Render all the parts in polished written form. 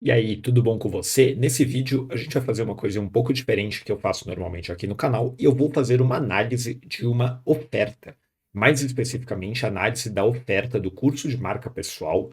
E aí, tudo bom com você? Nesse vídeo, a gente vai fazer uma coisa um pouco diferente que eu faço normalmente aqui no canal, e eu vou fazer uma análise de uma oferta. Mais especificamente, a análise da oferta do curso de marca pessoal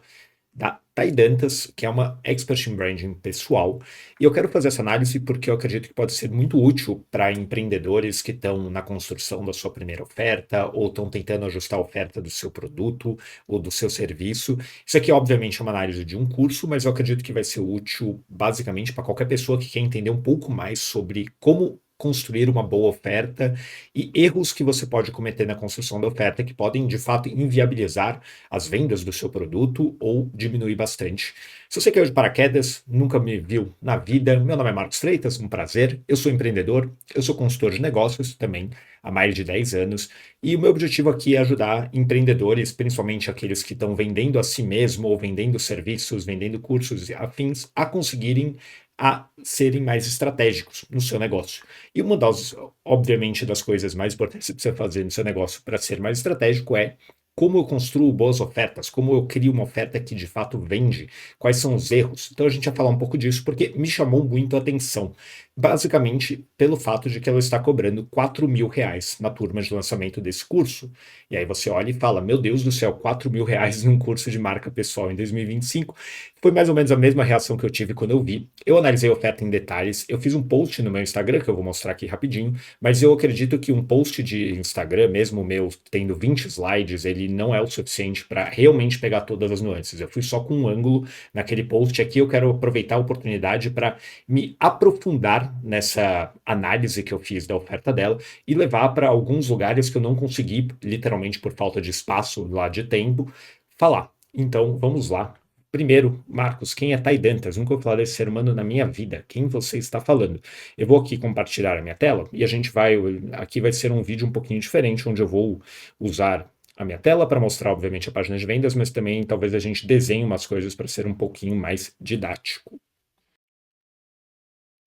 da Taidantas, que é uma expert em branding pessoal. E eu quero fazer essa análise porque eu acredito que pode ser muito útil para empreendedores que estão na construção da sua primeira oferta ou estão tentando ajustar a oferta do seu produto ou do seu serviço. Isso aqui, obviamente, é uma análise de um curso, mas eu acredito que vai ser útil basicamente para qualquer pessoa que quer entender um pouco mais sobre como construir uma boa oferta e erros que você pode cometer na construção da oferta que podem, de fato, inviabilizar as vendas do seu produto ou diminuir bastante. Se você caiu de paraquedas, nunca me viu na vida, meu nome é Marcos Freitas, um prazer. Eu sou empreendedor, eu sou consultor de negócios também há mais de 10 anos, e o meu objetivo aqui é ajudar empreendedores, principalmente aqueles que estão vendendo a si mesmo ou vendendo serviços, vendendo cursos e afins, a conseguirem a serem mais estratégicos no seu negócio. E uma das, obviamente, das coisas mais importantes para você fazer no seu negócio para ser mais estratégico é como eu construo boas ofertas, como eu crio uma oferta que de fato vende, quais são os erros. Então a gente vai falar um pouco disso porque me chamou muito a atenção, basicamente pelo fato de que ela está cobrando R$ 4.000 na turma de lançamento desse curso. E aí você olha e fala, meu Deus do céu, R$ 4.000 num curso de marca pessoal em 2025. Foi mais ou menos a mesma reação que eu tive quando eu vi. Eu analisei a oferta em detalhes, eu fiz um post no meu Instagram, que eu vou mostrar aqui rapidinho, mas eu acredito que um post de Instagram, mesmo o meu tendo 20 slides, ele não é o suficiente para realmente pegar todas as nuances. Eu fui só com um ângulo naquele post aqui. Eu quero aproveitar a oportunidade para me aprofundar nessa análise que eu fiz da oferta dela e levar para alguns lugares que eu não consegui, literalmente por falta de espaço lá de tempo, falar. Então vamos lá. Primeiro, Marcos, quem é Taidantas? Nunca ouvi falar desse ser humano na minha vida. Quem você está falando? Eu vou aqui compartilhar a minha tela e a gente vai. Aqui vai ser um vídeo um pouquinho diferente, onde eu vou usar a minha tela para mostrar, obviamente, a página de vendas, mas também talvez a gente desenhe umas coisas para ser um pouquinho mais didático.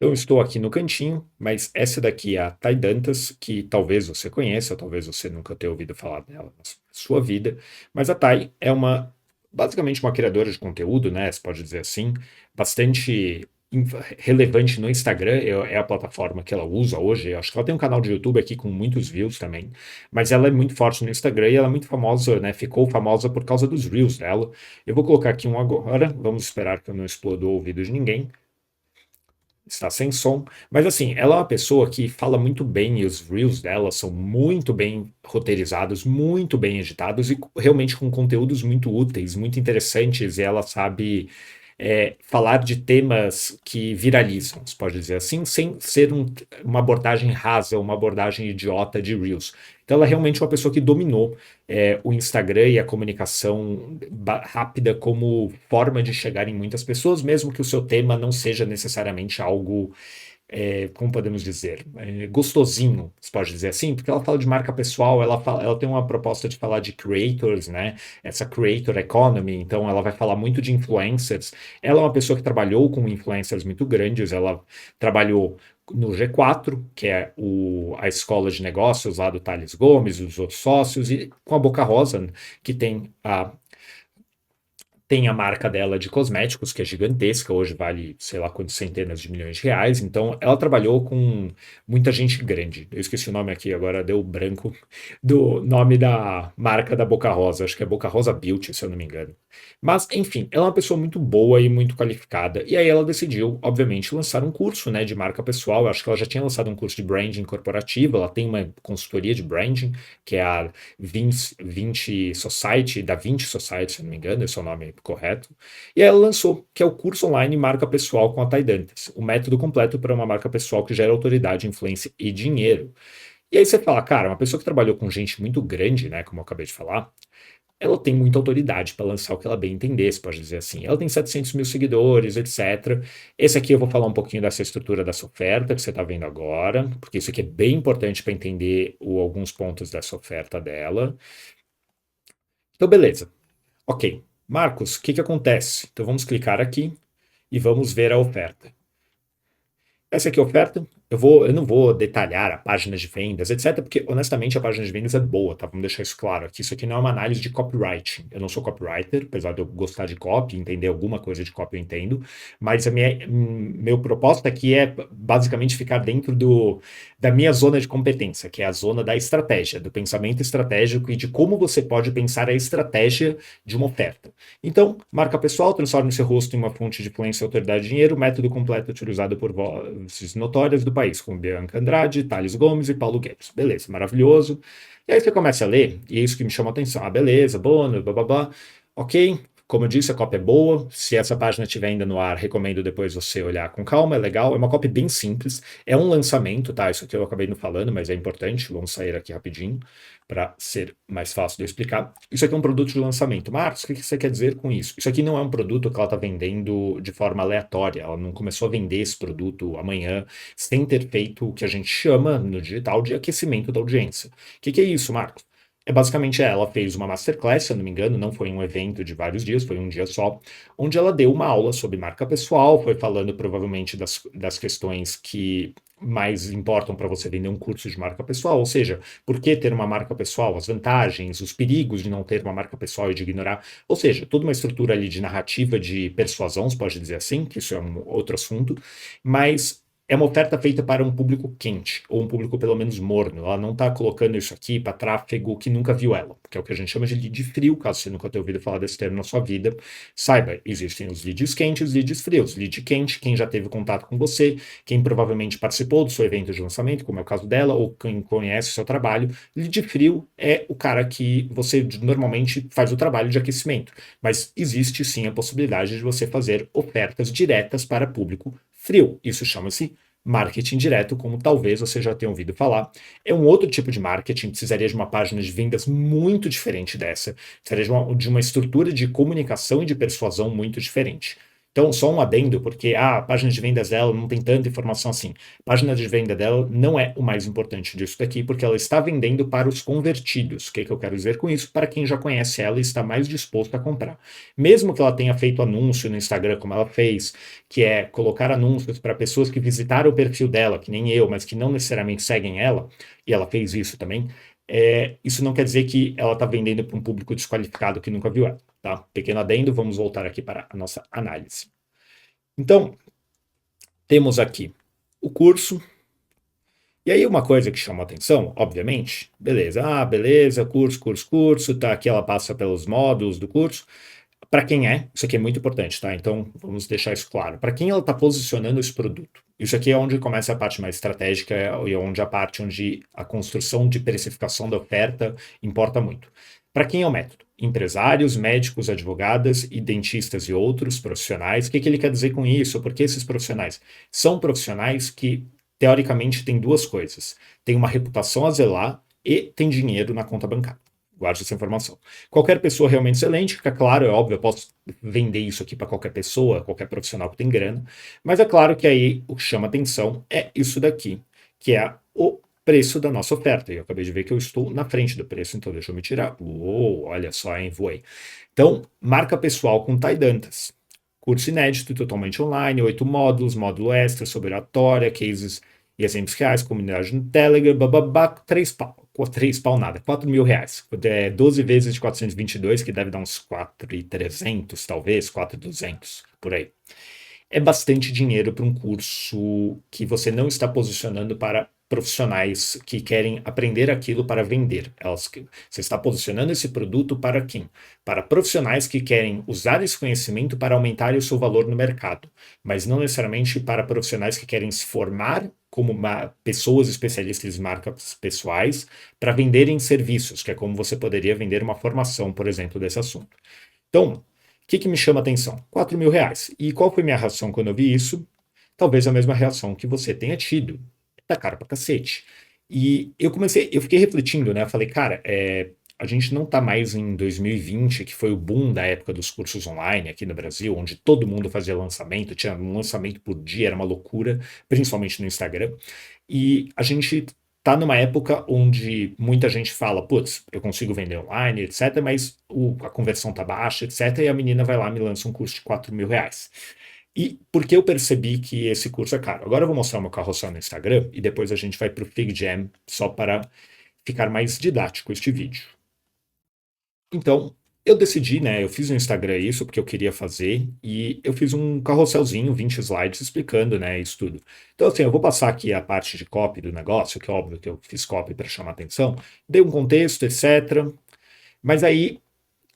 Eu estou aqui no cantinho, mas essa daqui é a Taidantas, que talvez você conheça, talvez você nunca tenha ouvido falar dela na sua vida, mas a Tai é basicamente uma criadora de conteúdo, né, você pode dizer assim, bastante relevante no Instagram, é a plataforma que ela usa hoje. Eu acho que ela tem um canal de YouTube aqui com muitos views também, mas ela é muito forte no Instagram e ela é muito famosa, né, ficou famosa por causa dos Reels dela. Eu vou colocar aqui um agora, vamos esperar que eu não exploda o ouvido de ninguém. Está sem som, mas assim, ela é uma pessoa que fala muito bem e os reels dela são muito bem roteirizados, muito bem editados e realmente com conteúdos muito úteis, muito interessantes. E ela sabe falar de temas que viralizam, se pode dizer assim, sem ser uma abordagem rasa, uma abordagem idiota de reels. Então, ela é realmente uma pessoa que dominou o Instagram e a comunicação rápida como forma de chegar em muitas pessoas, mesmo que o seu tema não seja necessariamente algo, como podemos dizer, gostosinho, se pode dizer assim, porque ela fala de marca pessoal, ela tem uma proposta de falar de creators, né? Essa creator economy, então ela vai falar muito de influencers. Ela é uma pessoa que trabalhou com influencers muito grandes, ela trabalhou no G4, que é a escola de negócios lá do Thales Gomes, dos outros sócios, e com a Boca Rosa, que tem a marca dela de cosméticos, que é gigantesca, hoje vale sei lá quantas centenas de milhões de reais. Então, ela trabalhou com muita gente grande. Eu esqueci o nome aqui, agora deu branco do nome da marca da Boca Rosa. Acho que é Boca Rosa Beauty, se eu não me engano. Mas, enfim, ela é uma pessoa muito boa e muito qualificada. E aí ela decidiu, obviamente, lançar um curso, né, de marca pessoal. Eu acho que ela já tinha lançado um curso de branding corporativo. Ela tem uma consultoria de branding, que é a 20 Society, da 20 Society, se eu não me engano, esse é o nome correto. E aí ela lançou, que é o curso online Marca Pessoal com a Taidantas, o método completo para uma marca pessoal que gera autoridade, influência e dinheiro. E aí você fala, cara, uma pessoa que trabalhou com gente muito grande, né, como eu acabei de falar, ela tem muita autoridade para lançar o que ela bem entender, se pode dizer assim. Ela tem 700 mil seguidores, etc. Esse aqui eu vou falar um pouquinho dessa estrutura dessa oferta que você está vendo agora, porque isso aqui é bem importante para entender alguns pontos dessa oferta dela. Então, beleza. Ok. Marcos, o que que acontece? Então, vamos clicar aqui e vamos ver a oferta. Essa aqui é a oferta. Eu não vou detalhar a página de vendas, etc, porque honestamente a página de vendas é boa, tá? Vamos deixar isso claro aqui. Isso aqui não é uma análise de copywriting. Eu não sou copywriter, apesar de eu gostar de copy, entender alguma coisa de copy eu entendo, mas meu propósito aqui é basicamente ficar dentro da minha zona de competência, que é a zona da estratégia, do pensamento estratégico e de como você pode pensar a estratégia de uma oferta. Então, marca pessoal, transforme seu rosto em uma fonte de influência e autoridade de dinheiro, método completo utilizado por vozes notórias do país, como Bianca Andrade, Thales Gomes e Paulo Guedes. Beleza, maravilhoso. E aí você começa a ler, e é isso que me chama a atenção. Ah, beleza, bono, blá. Ok, como eu disse, a cópia é boa. Se essa página estiver ainda no ar, recomendo depois você olhar com calma, é legal. É uma cópia bem simples. É um lançamento, tá? Isso aqui eu acabei não falando, mas é importante. Vamos sair aqui rapidinho para ser mais fácil de eu explicar. Isso aqui é um produto de lançamento. Marcos, o que você quer dizer com isso? Isso aqui não é um produto que ela está vendendo de forma aleatória. Ela não começou a vender esse produto amanhã sem ter feito o que a gente chama no digital de aquecimento da audiência. O que é isso, Marcos? É basicamente ela fez uma masterclass, se eu não me engano, não foi um evento de vários dias, foi um dia só, onde ela deu uma aula sobre marca pessoal, foi falando provavelmente das questões que mais importam para você vender um curso de marca pessoal, ou seja, por que ter uma marca pessoal, as vantagens, os perigos de não ter uma marca pessoal e de ignorar, ou seja, toda uma estrutura ali de narrativa de persuasão, se pode dizer assim, que isso é um outro assunto, mas é uma oferta feita para um público quente, ou um público pelo menos morno. Ela não está colocando isso aqui para tráfego que nunca viu ela, que é o que a gente chama de lead frio, caso você nunca tenha ouvido falar desse termo na sua vida. Saiba, existem os leads quentes e os leads frios. Lead quente, quem já teve contato com você, quem provavelmente participou do seu evento de lançamento, como é o caso dela, ou quem conhece o seu trabalho. Lead frio é o cara que você normalmente faz o trabalho de aquecimento, mas existe sim a possibilidade de você fazer ofertas diretas para público frio. Isso chama-se marketing direto, como talvez você já tenha ouvido falar. É um outro tipo de marketing, precisaria de uma página de vendas muito diferente dessa, precisaria de uma estrutura de comunicação e de persuasão muito diferente. Então, só um adendo, porque a página de vendas dela não tem tanta informação assim. A página de venda dela não é o mais importante disso daqui, porque ela está vendendo para os convertidos. O que eu quero dizer com isso? Para quem já conhece ela e está mais disposto a comprar. Mesmo que ela tenha feito anúncio no Instagram, como ela fez, que é colocar anúncios para pessoas que visitaram o perfil dela, que nem eu, mas que não necessariamente seguem ela, e ela fez isso também, isso não quer dizer que ela está vendendo para um público desqualificado que nunca viu ela. Tá? Pequeno adendo, vamos voltar aqui para a nossa análise. Então, temos aqui o curso. E aí uma coisa que chama atenção, obviamente, beleza, beleza, curso, tá, aqui ela passa pelos módulos do curso. Para quem isso aqui é muito importante, tá? Então, vamos deixar isso claro. Para quem ela está posicionando esse produto? Isso aqui é onde começa a parte mais estratégica e onde a parte onde a construção de precificação da oferta importa muito. Para quem é o método? Empresários, médicos, advogadas e dentistas e outros profissionais. O que ele quer dizer com isso? Porque esses profissionais são profissionais que, teoricamente, têm duas coisas. Tem uma reputação a zelar e tem dinheiro na conta bancária. Guarde essa informação. Qualquer pessoa realmente excelente, fica claro, é óbvio, eu posso vender isso aqui para qualquer pessoa, qualquer profissional que tem grana, mas é claro que aí o que chama atenção é isso daqui, que é o preço da nossa oferta. E eu acabei de ver que eu estou na frente do preço, então deixa eu me tirar. Uou, olha só, hein, voei. Então, marca pessoal com Tai Dantas. Curso inédito, totalmente online, 8 módulos, módulo extra sobre oratória, cases e exemplos reais, comunidade no Telegram, bababá, 3 pau. 3 pau nada, 4 mil reais. 12 vezes de 422, que deve dar uns 4.300, talvez, 4.200, por aí. É bastante dinheiro para um curso que você não está posicionando para profissionais que querem aprender aquilo para vender. Você está posicionando esse produto para quem? Para profissionais que querem usar esse conhecimento para aumentar o seu valor no mercado, mas não necessariamente para profissionais que querem se formar como pessoas especialistas em marcas pessoais para venderem serviços, que é como você poderia vender uma formação, por exemplo, desse assunto. Então, o que me chama a atenção? 4 mil reais. E qual foi minha reação quando eu vi isso? Talvez a mesma reação que você tenha tido. Tá caro pra cacete. E eu fiquei refletindo, né? Eu falei, cara, a gente não tá mais em 2020, que foi o boom da época dos cursos online aqui no Brasil, onde todo mundo fazia lançamento, tinha um lançamento por dia, era uma loucura, principalmente no Instagram. E a gente tá numa época onde muita gente fala, putz, eu consigo vender online, etc., mas a conversão tá baixa, etc., e a menina vai lá e me lança um curso de 4 mil reais. E porque eu percebi que esse curso é caro. Agora eu vou mostrar o meu carrossel no Instagram e depois a gente vai para o Fig Jam só para ficar mais didático este vídeo. Então, eu decidi, né? Eu fiz no Instagram isso porque eu queria fazer e eu fiz um carrosselzinho, 20 slides explicando, né, isso tudo. Então, assim, eu vou passar aqui a parte de copy do negócio, que é óbvio que eu fiz copy para chamar atenção, dei um contexto, etc. Mas aí,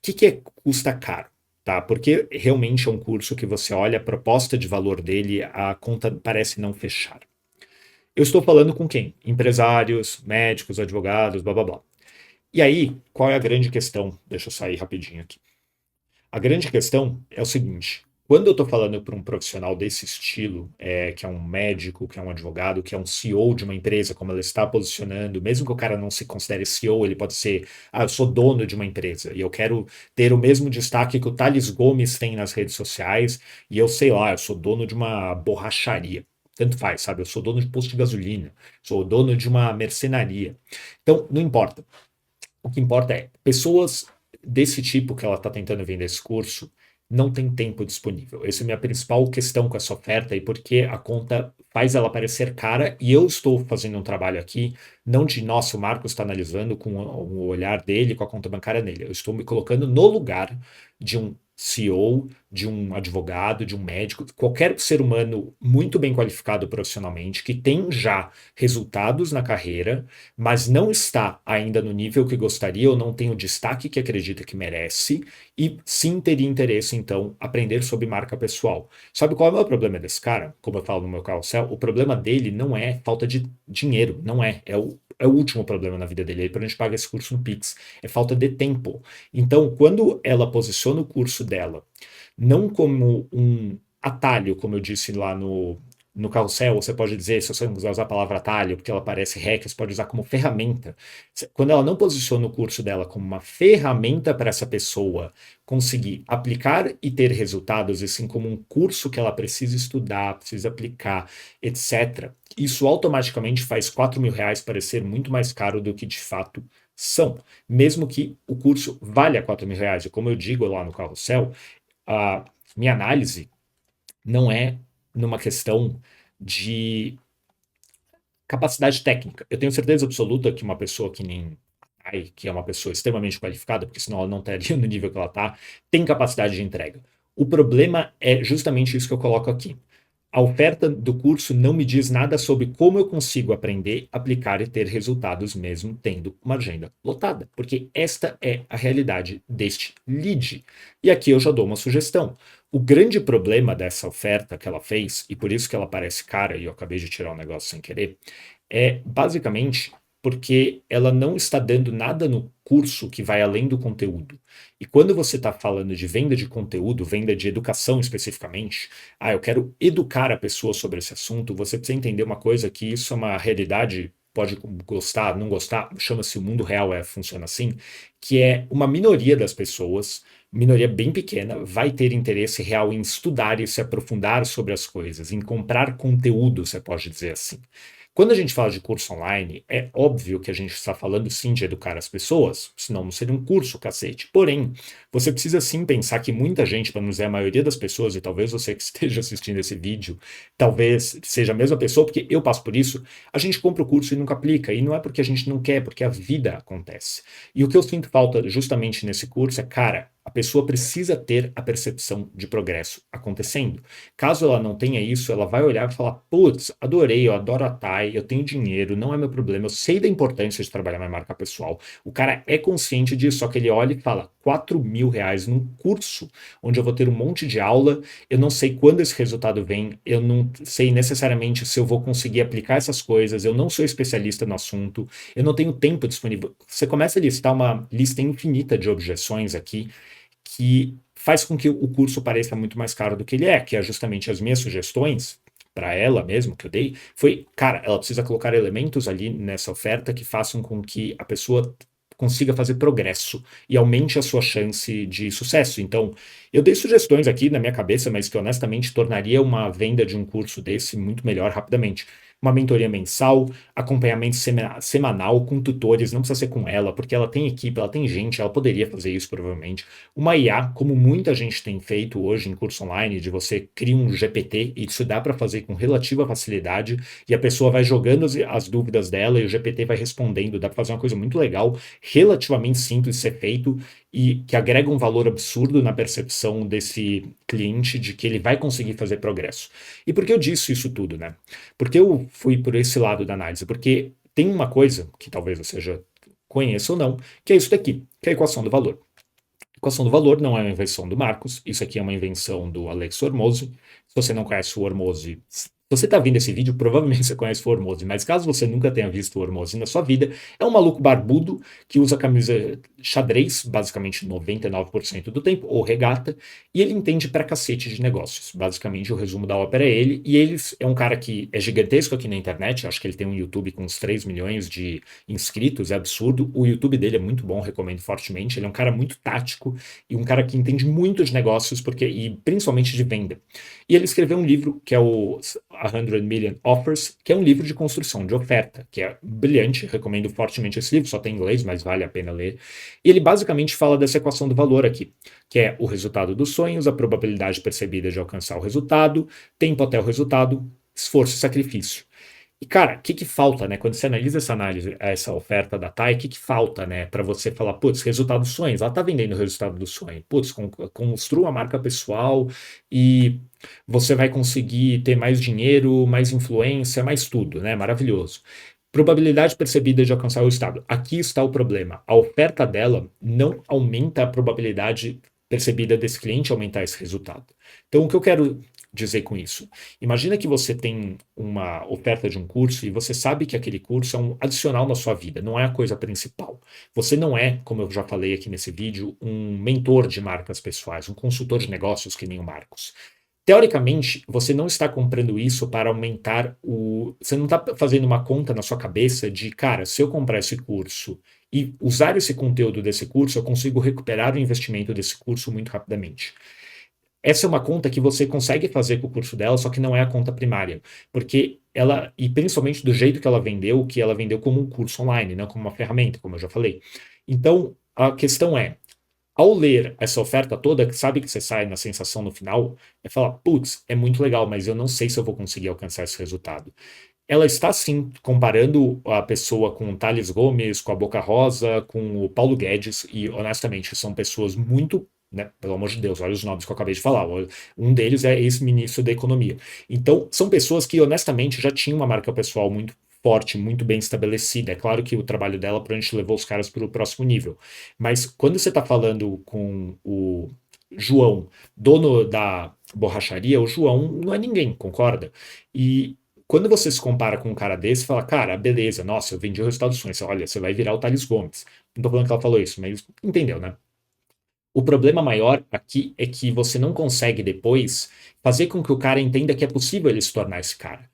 o que custa caro? Tá? Porque realmente é um curso que você olha a proposta de valor dele, a conta parece não fechar. Eu estou falando com quem? Empresários, médicos, advogados, blá blá blá. E aí, qual é a grande questão? Deixa eu sair rapidinho aqui. A grande questão é o seguinte: quando eu estou falando para um profissional desse estilo, que é um médico, que é um advogado, que é um CEO de uma empresa, como ela está posicionando, mesmo que o cara não se considere CEO, ele pode ser, eu sou dono de uma empresa e eu quero ter o mesmo destaque que o Thales Gomes tem nas redes sociais, e eu sei lá, eu sou dono de uma borracharia. Tanto faz, sabe? Eu sou dono de posto de gasolina, sou dono de uma mercenaria. Então, não importa. O que importa é, pessoas desse tipo que ela está tentando vender esse curso não tem tempo disponível. Essa é a minha principal questão com essa oferta e porque a conta faz ela parecer cara e eu estou fazendo um trabalho aqui, não de, nossa, o Marcos está analisando com o olhar dele, com a conta bancária dele. Eu estou me colocando no lugar de um CEO, de um advogado, de um médico, qualquer ser humano muito bem qualificado profissionalmente, que tem já resultados na carreira, mas não está ainda no nível que gostaria ou não tem o destaque que acredita que merece, e sim teria interesse, então, aprender sobre marca pessoal. Sabe qual é o meu problema desse cara? Como eu falo no meu carrossel, o problema dele não é falta de dinheiro, não é. É o último problema na vida dele. Aí, para a gente pagar esse curso no Pix, é falta de tempo. Então, quando ela posiciona o curso dela, não como um atalho, como eu disse lá no carrossel, você pode dizer, se você não quiser usar a palavra atalho, porque ela parece hack, você pode usar como ferramenta. Quando ela não posiciona o curso dela como uma ferramenta para essa pessoa conseguir aplicar e ter resultados, e sim como um curso que ela precisa estudar, precisa aplicar, etc., isso automaticamente faz R$ 4.000 parecer muito mais caro do que de fato são, mesmo que o curso valha R$ 4.000. E como eu digo lá no carrossel, a minha análise não é numa questão de capacidade técnica. Eu tenho certeza absoluta que uma pessoa que nem Ai, que é uma pessoa extremamente qualificada, porque senão ela não estaria no nível que ela está, tem capacidade de entrega. O problema é justamente isso que eu coloco aqui. A oferta do curso não me diz nada sobre como eu consigo aprender, aplicar e ter resultados mesmo tendo uma agenda lotada, porque esta é a realidade deste lead. E aqui eu já dou uma sugestão. O grande problema dessa oferta que ela fez, e por isso que ela parece cara, e eu acabei de tirar o negócio sem querer, é basicamente porque ela não está dando nada no curso que vai além do conteúdo. E quando você está falando de venda de conteúdo, venda de educação especificamente, eu quero educar a pessoa sobre esse assunto, você precisa entender uma coisa, que isso é uma realidade, pode gostar, não gostar, chama-se o mundo real, funciona assim, que é uma minoria das pessoas, minoria bem pequena, vai ter interesse real em estudar e se aprofundar sobre as coisas, em comprar conteúdo, você pode dizer assim. Quando a gente fala de curso online, é óbvio que a gente está falando sim de educar as pessoas, senão não seria um curso, cacete. Porém, você precisa sim pensar que muita gente, para não dizer a maioria das pessoas, e talvez você que esteja assistindo esse vídeo, talvez seja a mesma pessoa, porque eu passo por isso, a gente compra o curso e nunca aplica. E não é porque a gente não quer, porque a vida acontece. E o que eu sinto falta justamente nesse curso é, cara, a pessoa precisa ter a percepção de progresso acontecendo. Caso ela não tenha isso, ela vai olhar e falar: putz, adorei, eu adoro a Thay, eu tenho dinheiro, não é meu problema, eu sei da importância de trabalhar minha marca pessoal. O cara é consciente disso, só que ele olha e fala: R$ 4.000 num curso onde eu vou ter um monte de aula, eu não sei quando esse resultado vem, eu não sei necessariamente se eu vou conseguir aplicar essas coisas, eu não sou especialista no assunto, eu não tenho tempo disponível. Você começa a listar uma lista infinita de objeções aqui que faz com que o curso pareça muito mais caro do que ele é, que é justamente as minhas sugestões para ela mesmo que eu dei, foi, cara, ela precisa colocar elementos ali nessa oferta que façam com que a pessoa consiga fazer progresso e aumente a sua chance de sucesso. Então, eu dei sugestões aqui na minha cabeça, mas que honestamente tornaria uma venda de um curso desse muito melhor rapidamente. uma mentoria mensal, acompanhamento semanal com tutores, não precisa ser com ela, porque ela tem equipe, ela tem gente, ela poderia fazer isso provavelmente. Uma IA, como muita gente tem feito hoje em curso online, de você criar um GPT, e isso dá para fazer com relativa facilidade, e a pessoa vai jogando as dúvidas dela e o GPT vai respondendo, dá para fazer uma coisa muito legal, relativamente simples de ser feito, e que agrega um valor absurdo na percepção desse cliente de que ele vai conseguir fazer progresso. E por que eu disse isso tudo, né? Porque eu fui por esse lado da análise? Porque tem uma coisa que talvez você já conheça ou não, que é isso daqui, que é a equação do valor. A equação do valor não é uma invenção do Marcos, isso aqui é uma invenção do Alex Hormozzi. Se você não conhece o Hormozzi, se você está vendo esse vídeo, provavelmente você conhece o Hormozzi, mas caso você nunca tenha visto o Hormozzi na sua vida, é um maluco barbudo que usa camisa xadrez, basicamente 99% do tempo, ou regata, e ele entende pra cacete de negócios. Basicamente, o resumo da ópera é ele, e ele é um cara que é gigantesco aqui na internet, acho que ele tem um YouTube com uns 3 milhões de inscritos, é absurdo. O YouTube dele é muito bom, recomendo fortemente. Ele é um cara muito tático e um cara que entende muito de negócios, e principalmente de venda. E ele escreveu um livro que é o 100 Million Offers, que é um livro de construção de oferta, que é brilhante, recomendo fortemente esse livro, só tem em inglês, mas vale a pena ler. E ele basicamente fala dessa equação do valor aqui, que é o resultado dos sonhos, a probabilidade percebida de alcançar o resultado, tempo até o resultado, esforço e sacrifício. E, cara, o que falta, né? Quando você analisa essa oferta da TAI, o que falta, né? Para você falar, putz, resultado dos sonhos, ela tá vendendo o resultado do sonho. Putz, construa a marca pessoal e você vai conseguir ter mais dinheiro, mais influência, mais tudo, né? Maravilhoso. Probabilidade percebida de alcançar o estado. Aqui está o problema. A oferta dela não aumenta a probabilidade percebida desse cliente aumentar esse resultado. Então, o que eu quero dizer com isso? Imagina que você tem uma oferta de um curso e você sabe que aquele curso é um adicional na sua vida, não é a coisa principal. Você não é, como eu já falei aqui nesse vídeo, um mentor de marcas pessoais, um consultor de negócios que nem o Marcos. Teoricamente, você não está comprando isso para aumentar o. Você não está fazendo uma conta na sua cabeça de, cara, se eu comprar esse curso e usar esse conteúdo desse curso, eu consigo recuperar o investimento desse curso muito rapidamente. Essa é uma conta que você consegue fazer com o curso dela, só que não é a conta primária, porque ela, e principalmente do jeito que ela vendeu como um curso online, não como uma ferramenta, como eu já falei. Então, a questão é, ao ler essa oferta toda, sabe que você sai na sensação no final, é falar, putz, é muito legal, mas eu não sei se eu vou conseguir alcançar esse resultado. Ela está sim comparando a pessoa com o Thales Gomes, com a Boca Rosa, com o Paulo Guedes, e honestamente são pessoas muito, né, pelo amor de Deus, olha os nomes que eu acabei de falar. Um deles é ex-ministro da Economia. Então, são pessoas que honestamente já tinham uma marca pessoal muito forte, muito bem estabelecida. É claro que o trabalho dela provavelmente levou os caras para o próximo nível. Mas quando você está falando com o João, dono da borracharia, o João não é ninguém, concorda? E quando você se compara com um cara desse, fala, cara, beleza, nossa, eu vendi o resultado dos sonhos. Olha, você vai virar o Thales Gomes. Não tô falando que ela falou isso, mas entendeu, né? O problema maior aqui é que você não consegue depois fazer com que o cara entenda que é possível ele se tornar esse cara.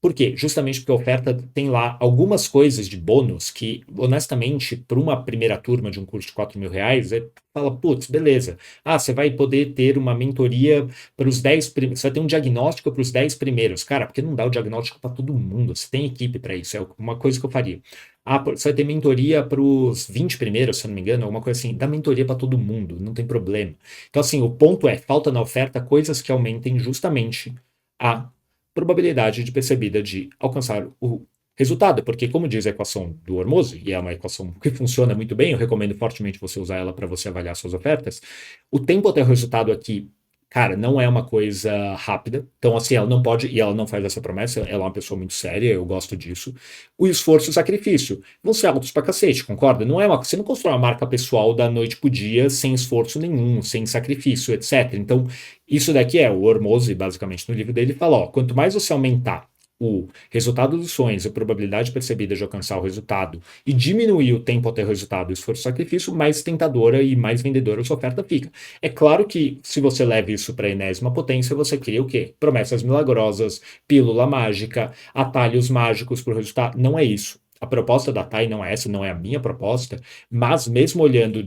Por quê? Justamente porque a oferta tem lá algumas coisas de bônus que, honestamente, para uma primeira turma de um curso de R$ 4.000, fala, putz, beleza. Ah, você vai poder ter uma mentoria para os 10 primeiros, você vai ter um diagnóstico para os 10 primeiros. Cara, porque não dá o diagnóstico para todo mundo, você tem equipe para isso, é uma coisa que eu faria. Ah, você vai ter mentoria para os 20 primeiros, se eu não me engano, alguma coisa assim. Dá mentoria para todo mundo, não tem problema. Então, assim, o ponto é, falta na oferta coisas que aumentem justamente a probabilidade de percebida de alcançar o resultado, porque como diz a equação do Hormozzi, e é uma equação que funciona muito bem, eu recomendo fortemente você usar ela para você avaliar suas ofertas, o tempo até o resultado aqui, cara, não é uma coisa rápida, então assim, ela não pode, e ela não faz essa promessa, ela é uma pessoa muito séria, eu gosto disso, o esforço e o sacrifício vão ser altos pra cacete, concorda? Não é você não constrói uma marca pessoal da noite pro dia sem esforço nenhum, sem sacrifício, etc. Então, isso daqui é o Hormozzi, basicamente, no livro dele, fala, ó, quanto mais você aumentar o resultado dos sonhos, a probabilidade percebida de alcançar o resultado e diminuir o tempo até o resultado, o esforço e sacrifício, mais tentadora e mais vendedora a sua oferta fica. É claro que se você leva isso para a enésima potência, você cria o quê? Promessas milagrosas, pílula mágica, atalhos mágicos para o resultado. Não é isso. A proposta da TAI não é essa, não é a minha proposta, mas mesmo olhando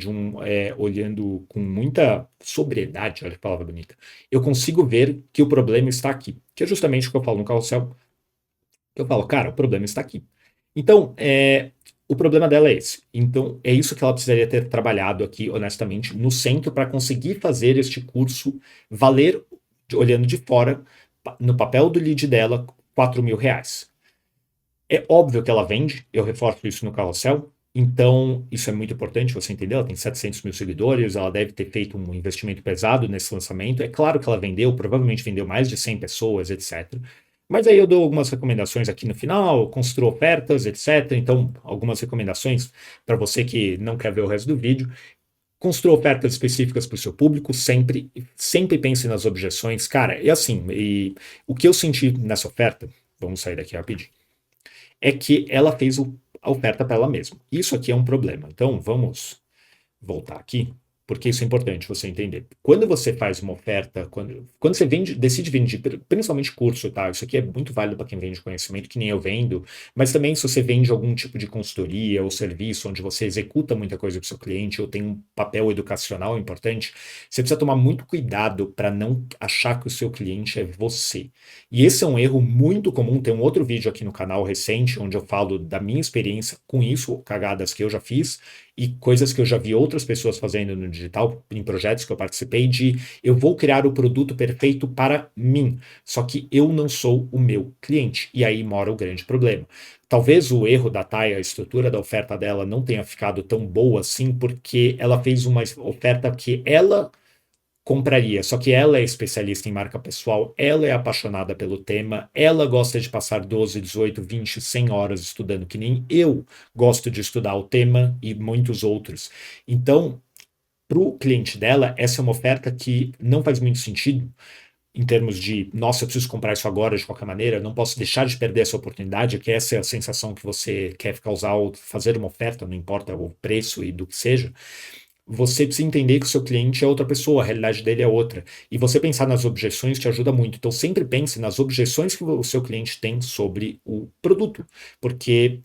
com muita sobriedade, olha que palavra bonita, eu consigo ver que o problema está aqui, que é justamente o que eu falo no carrossel, Eu falo, cara, o problema está aqui. Então, o problema dela é esse. Então, é isso que ela precisaria ter trabalhado aqui, honestamente, no centro, para conseguir fazer este curso valer, olhando de fora, no papel do lead dela, R$ 4.000. É óbvio que ela vende, eu reforço isso no carrossel, então isso é muito importante você entender. Ela tem 700 mil seguidores, ela deve ter feito um investimento pesado nesse lançamento. É claro que ela vendeu, provavelmente vendeu mais de 100 pessoas, etc. Mas aí eu dou algumas recomendações aqui no final, construa ofertas, etc. Então, algumas recomendações para você que não quer ver o resto do vídeo. Construa ofertas específicas para o seu público, sempre pense nas objeções. Cara, e assim, o que eu senti nessa oferta, vamos sair daqui rapidinho, é que ela fez a oferta para ela mesma. Isso aqui é um problema. Então, vamos voltar aqui, porque isso é importante você entender. Quando você faz uma oferta, quando você decide vender, principalmente curso, tá? Isso aqui é muito válido para quem vende conhecimento, que nem eu vendo, mas também se você vende algum tipo de consultoria ou serviço onde você executa muita coisa para o seu cliente ou tem um papel educacional importante, você precisa tomar muito cuidado para não achar que o seu cliente é você. E esse é um erro muito comum. Tem um outro vídeo aqui no canal recente onde eu falo da minha experiência com isso, cagadas que eu já fiz e coisas que eu já vi outras pessoas fazendo no digital, em projetos que eu participei, de eu vou criar o produto perfeito para mim, só que eu não sou o meu cliente. E aí mora o grande problema. Talvez o erro da Thay, a estrutura da oferta dela não tenha ficado tão boa assim, porque ela fez uma oferta que ela compraria. Só que ela é especialista em marca pessoal, ela é apaixonada pelo tema, ela gosta de passar 12, 18, 20, 100 horas estudando, que nem eu gosto de estudar o tema e muitos outros. Então, para o cliente dela, essa é uma oferta que não faz muito sentido em termos de, nossa, eu preciso comprar isso agora de qualquer maneira, não posso deixar de perder essa oportunidade, que essa é a sensação que você quer causar ao fazer uma oferta, não importa o preço e do que seja. Você precisa entender que o seu cliente é outra pessoa, a realidade dele é outra. E você pensar nas objeções te ajuda muito. Então, sempre pense nas objeções que o seu cliente tem sobre o produto. Porque,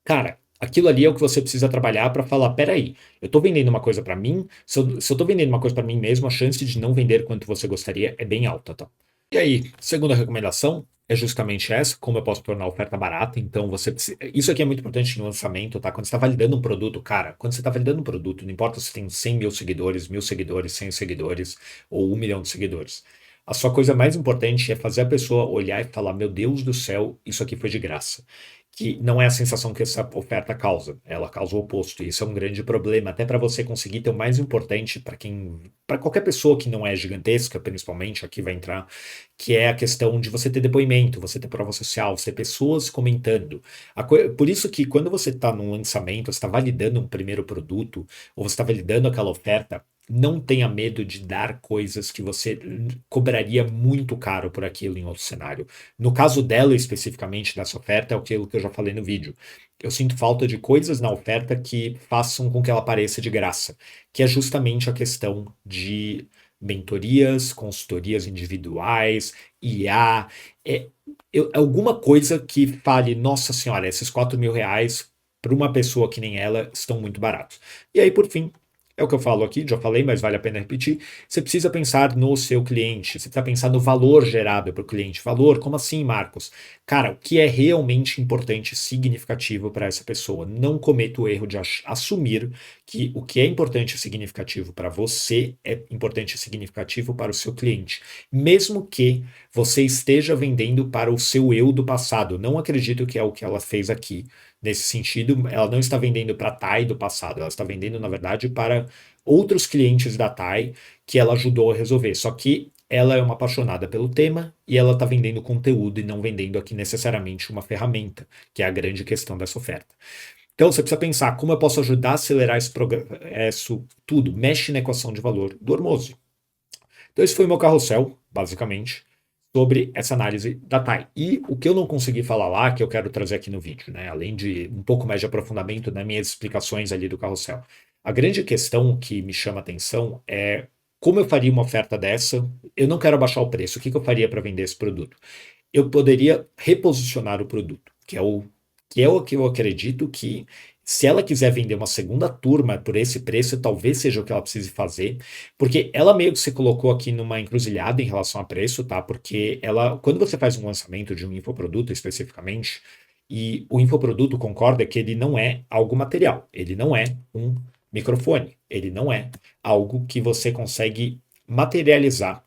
cara, aquilo ali é o que você precisa trabalhar para falar: peraí, eu estou vendendo uma coisa para mim, se eu estou vendendo uma coisa para mim mesmo, a chance de não vender quanto você gostaria é bem alta, tá? E aí, segunda recomendação é justamente essa: como eu posso tornar a oferta barata. Então, você precisa. Isso aqui é muito importante no lançamento, tá? Quando você está validando um produto, cara, quando você está validando um produto, não importa se tem 100 mil seguidores, 1.000 seguidores, 100 seguidores ou 1 milhão de seguidores. A sua coisa mais importante é fazer a pessoa olhar e falar: meu Deus do céu, isso aqui foi de graça. Que não é a sensação que essa oferta causa, ela causa o oposto. E isso é um grande problema, até para você conseguir ter o mais importante para qualquer pessoa que não é gigantesca, principalmente, aqui vai entrar, que é a questão de você ter depoimento, você ter prova social, você ter pessoas comentando. Por isso que quando você está num lançamento, você está validando um primeiro produto, ou você está validando aquela oferta, não tenha medo de dar coisas que você cobraria muito caro por aquilo em outro cenário. No caso dela especificamente, dessa oferta, é aquilo que eu já falei no vídeo. Eu sinto falta de coisas na oferta que façam com que ela pareça de graça, que é justamente a questão de mentorias, consultorias individuais, IA, é, alguma coisa que fale: nossa senhora, esses R$ 4.000 para uma pessoa que nem ela estão muito baratos. E aí, por fim, é o que eu falo aqui, já falei, mas vale a pena repetir. Você precisa pensar no seu cliente, você precisa pensar no valor gerado para o cliente. Valor, como assim, Marcos? Cara, o que é realmente importante e significativo para essa pessoa? Não cometa o erro de assumir que o que é importante e significativo para você é importante e significativo para o seu cliente, mesmo que você esteja vendendo para o seu eu do passado. Não acredito que é o que ela fez aqui. Nesse sentido, ela não está vendendo para a Thay do passado, ela está vendendo, na verdade, para outros clientes da Thay que ela ajudou a resolver. Só que ela é uma apaixonada pelo tema e ela está vendendo conteúdo e não vendendo aqui necessariamente uma ferramenta, que é a grande questão dessa oferta. Então você precisa pensar: como eu posso ajudar a acelerar esse progresso, tudo. Mexe na equação de valor do Hormozzi. Então esse foi o meu carrossel, basicamente, sobre essa análise da TAI. E o que eu não consegui falar lá, que eu quero trazer aqui no vídeo, né? Além de um pouco mais de aprofundamento nas minhas explicações ali do carrossel. A grande questão que me chama a atenção é como eu faria uma oferta dessa. Eu não quero abaixar o preço. O que eu faria para vender esse produto? Eu poderia reposicionar o produto, que é o que eu acredito que Se ela quiser vender uma segunda turma por esse preço, talvez seja o que ela precise fazer, porque ela meio que se colocou aqui numa encruzilhada em relação a preço, tá? Porque ela, quando você faz um lançamento de um infoproduto especificamente, e o infoproduto concorda que ele não é algo material, ele não é um microfone, ele não é algo que você consegue materializar